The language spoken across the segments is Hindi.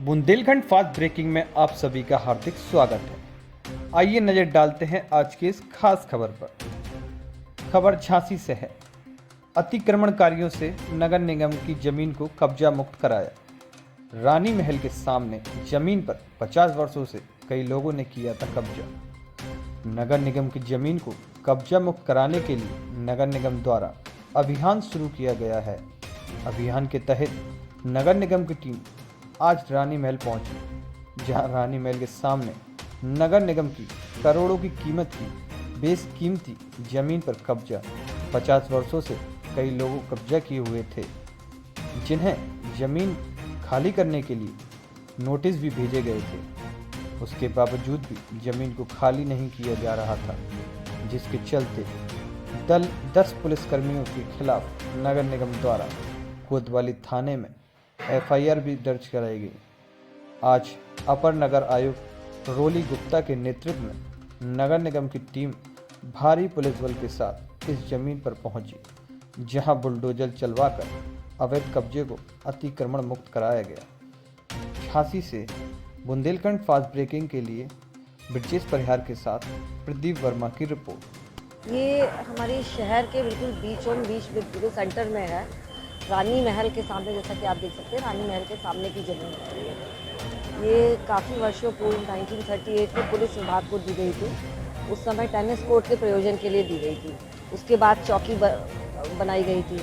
बुंदेलखंड फास्ट ब्रेकिंग में आप सभी का हार्दिक स्वागत है। आइए नजर डालते हैं आज की इस खास खबर पर। खबर झांसी से है। अतिक्रमणकारियों से नगर निगम की जमीन को कब्जा मुक्त कराया। रानी महल के सामने जमीन पर 50 वर्षों से कई लोगों ने किया था कब्जा। नगर निगम की जमीन को कब्जा मुक्त कराने के लिए नगर निगम द्वारा अभियान शुरू किया गया है। अभियान के तहत नगर निगम की टीम आज रानी महल पहुंची, जहां रानी महल के सामने नगर निगम की करोड़ों की कीमत की बेशकीमती जमीन पर कब्जा 50 वर्षों से कई लोगों कब्जा किए हुए थे, जिन्हें जमीन खाली करने के लिए नोटिस भी भेजे गए थे। उसके बावजूद भी जमीन को खाली नहीं किया जा रहा था, जिसके चलते 10 पुलिसकर्मियों के खिलाफ नगर निगम द्वारा कोतवाली थाने में FIR भी दर्ज कराई गई। आज अपर नगर आयुक्त रोली गुप्ता के नेतृत्व में नगर निगम की टीम भारी पुलिस बल के साथ इस जमीन पर पहुंची, जहां बुलडोजर चलवाकर अवैध कब्जे को अतिक्रमण मुक्त कराया गया। झांसी से बुंदेलखंड फास्ट ब्रेकिंग के लिए ब्रिजेश परिहार के साथ प्रदीप वर्मा की रिपोर्ट। ये हमारे शहर के बिल्कुल बीच बिल्कुल सेंटर में है। रानी महल के सामने, जैसा कि आप देख सकते हैं, रानी महल के सामने की जमीन है। ये काफ़ी वर्षों पूर्व 1938 में पुलिस विभाग को दी गई थी। उस समय टेनिस कोर्ट के प्रयोजन के लिए दी गई थी। उसके बाद चौकी बनाई गई थी।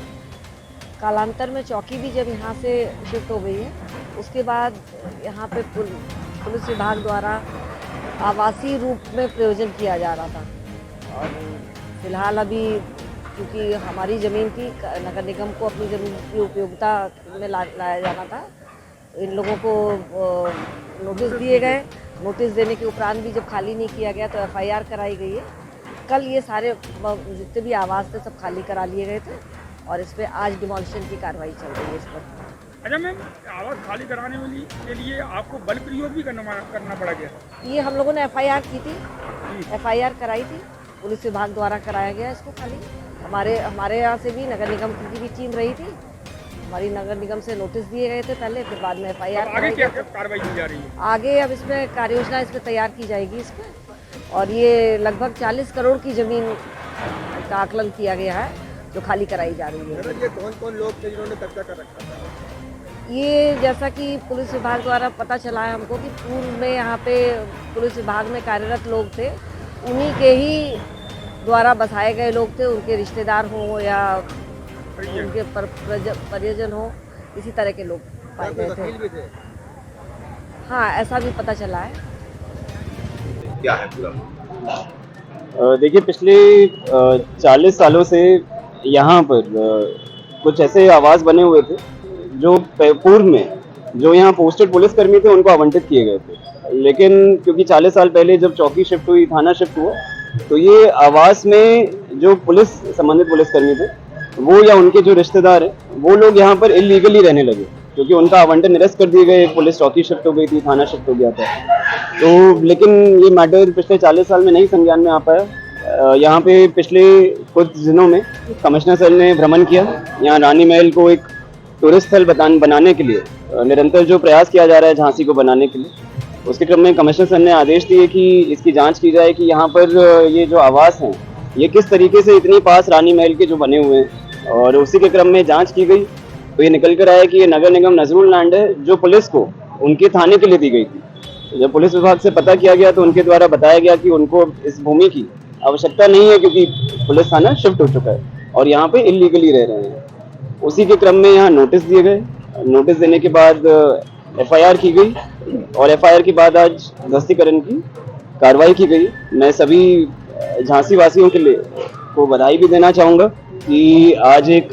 कालांतर में चौकी भी जब यहाँ से शिफ्ट हो गई है, उसके बाद यहाँ पे पुलिस विभाग द्वारा आवासीय रूप में प्रयोजन किया जा रहा था। और फिलहाल अभी क्योंकि हमारी ज़मीन थी, नगर निगम को अपनी ज़मीन की उपयोगिता में लाया जाना था, इन लोगों को नोटिस दिए गए। नोटिस देने के उपरांत भी जब खाली नहीं किया गया तो FIR कराई गई है। कल ये सारे जितने भी आवास थे सब खाली करा लिए गए थे और इस पर आज डिमोलिशन की कार्रवाई चल रही है इस पर। अच्छा मैम, आवास खाली कराने के लिए आपको बल प्रयोग भी करना पड़ा गया? ये हम लोगों ने FIR की थी, FIR कराई थी, पुलिस विभाग द्वारा कराया गया इसको खाली। हमारे यहाँ से भी नगर निगम की भी टीम रही थी। हमारी नगर निगम से नोटिस दिए गए थे पहले, फिर बाद में FIR। आगे क्या कार्रवाई की जा रही है? आगे अब इसमें कार्ययोजना इसमें तैयार की जाएगी इसमें। और ये लगभग 40 करोड़ की ज़मीन का आकलन किया गया है जो खाली कराई जा रही है। ये कौन लोग थे जिन्होंने कब्जा कर रखा था? ये जैसा कि पुलिस विभाग द्वारा पता चला है हमको कि पूर्व में यहाँ पे पुलिस विभाग में कार्यरत लोग थे, उन्हीं के ही द्वारा बसाए गए लोग थे। उनके रिश्तेदार हों या उनके परिजन हो, इसी तरह के लोग पाए गए थे। हाँ, ऐसा भी पता चला है। क्या है पूरा? देखिए, पिछले 40 सालों से यहाँ पर कुछ ऐसे आवास बने हुए थे जो पूर्व में जो यहाँ पोस्टेड पुलिसकर्मी थे उनको आवंटित किए गए थे। लेकिन क्योंकि 40 साल पहले जब चौकी शिफ्ट हुई, थाना शिफ्ट हुआ, तो ये आवास में जो संबंधित पुलिसकर्मी थे वो या उनके जो रिश्तेदार हैं वो लोग यहाँ पर इलीगली रहने लगे, क्योंकि उनका आवंटन निरस्त कर दिए गए। पुलिस चौकी शिफ्ट हो गई थी, थाना शिफ्ट हो गया था। तो लेकिन ये मैटर पिछले 40 साल में नहीं संज्ञान में आ पाया। यहाँ पे पिछले कुछ दिनों में कमिश्नर सर ने भ्रमण किया। यहाँ रानी महल को एक टूरिस्ट स्थल बनाने के लिए निरंतर जो प्रयास किया जा रहा है झांसी को बनाने के लिए, उसके क्रम में कमिश्नर सर ने आदेश दिए कि इसकी जांच की जाए कि यहाँ पर ये जो आवास हैं ये किस तरीके से इतनी पास रानी महल के जो बने हुए हैं। और उसी के क्रम में जांच की गई तो ये निकल कर आया कि ये नगर निगम नजरुल लैंड है जो पुलिस को उनके थाने के लिए दी गई थी। तो जब पुलिस विभाग से पता किया गया तो उनके द्वारा बताया गया कि उनको इस भूमि की आवश्यकता नहीं है, क्योंकि पुलिस थाना शिफ्ट हो चुका है और यहाँ पे इलीगली रह रहे हैं। उसी के क्रम में यहाँ नोटिस दिए गए। नोटिस देने के बाद FIR की गई और FIR के बाद आज ध्वस्तीकरण की कार्रवाई की गई। मैं सभी झांसी वासियों के लिए को बधाई भी देना चाहूँगा कि आज एक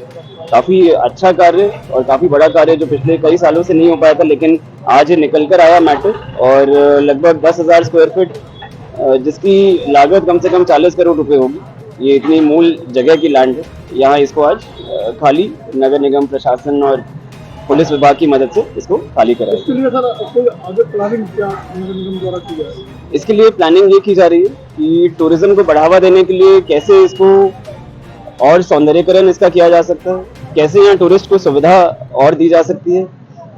काफ़ी अच्छा कार्य और काफ़ी बड़ा कार्य जो पिछले कई सालों से नहीं हो पाया था, लेकिन आज निकल कर आया मैटर। और लगभग 10,000 स्क्वायर फीट जिसकी लागत कम से कम 40 करोड़ रुपए होगी, ये इतनी मूल जगह की लैंड है। यहाँ इसको आज खाली नगर निगम प्रशासन और पुलिस विभाग की मदद से इसको खाली कराया। इसके लिए सर कोई आगे प्लानिंग क्या नगर निगम द्वारा की जा रही है? इसके लिए प्लानिंग ये की जा रही है कि टूरिज्म को बढ़ावा देने के लिए कैसे इसको और सौंदर्यीकरण इसका किया जा सकता है, कैसे यहाँ टूरिस्ट को सुविधा और दी जा सकती है,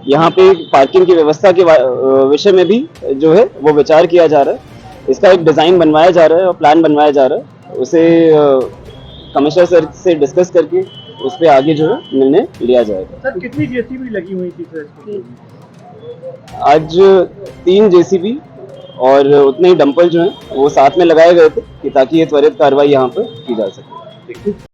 यहाँ पे पार्किंग की व्यवस्था के विषय में भी जो है वो विचार किया जा रहा है। इसका एक डिज़ाइन बनवाया जा रहा है और प्लान बनवाया जा रहा है, उसे कमिश्नर सर से डिस्कस करके उस पर आगे जो है निर्णय लिया जाएगा। सर कितनी जेसीबी लगी हुई थी सर इसको? आज 3 जेसीबी और उतने ही डंपर जो हैं वो साथ में लगाए गए थे कि ताकि ये त्वरित कार्रवाई यहाँ पर की जा सके।